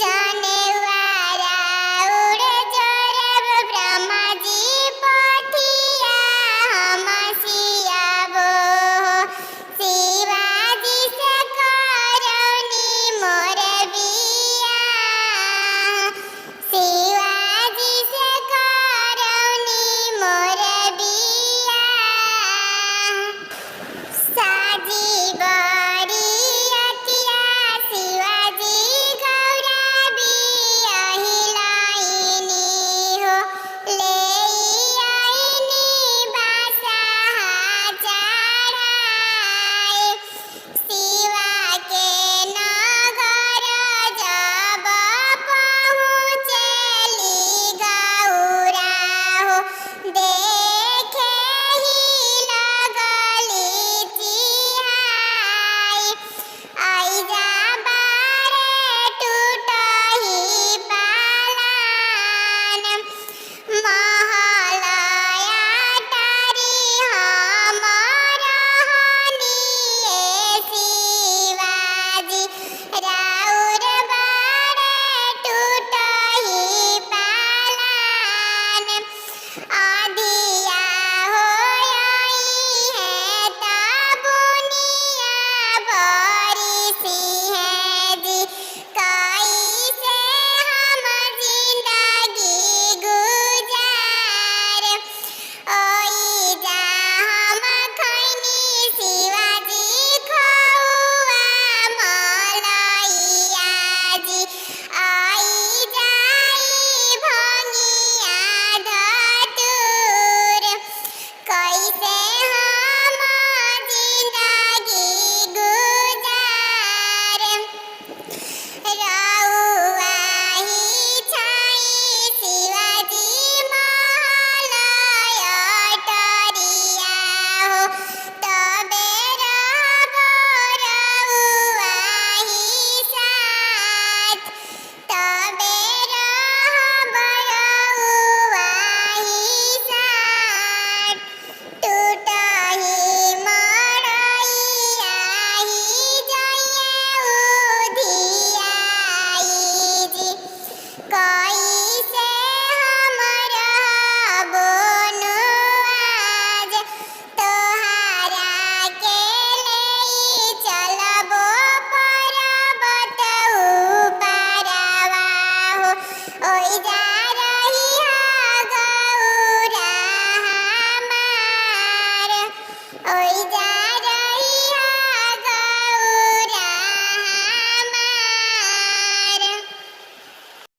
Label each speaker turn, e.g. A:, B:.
A: जनेवारा उड़े जोरे ब्रह्मा जी पोथिया हम सियाबो शिवाजी से करौनी मोर बिया शिवाजी से करौनी मोर बिया साजी बरियतिया शिवाजी गौरा बियाही लाइनी हो लेइनी बासा चढ़ाए शिवा के नगर जब पहुँचेली गौरा हो देखे ही लगली चिहाई आई जा बारे टूटही पालान महलया टारी हम रहनिए शिवाजी राउर बारे टूटही पालान आधिया हो आई है तबुनिया बरिसी है जी कैसे हम जिंदगी गुजार ओई जा हम खैनी शिवाजी खौआ मलैया जी आई जाई भंगिया धतूर कैसे हम जिंदगी गुजार रउआ ही छाई शिवाजी महलया टरिया हो तबे रहबो रउआ ही साथ तबे रहबो रउआ ही साथ टूटही मड़ैया ही जइए उधियाई जी कैसे हम रहबो आज तोहारा के लेई चलबो पर्वत ऊपरवा हो ओई जा रहिया गौरा हमार ओई जा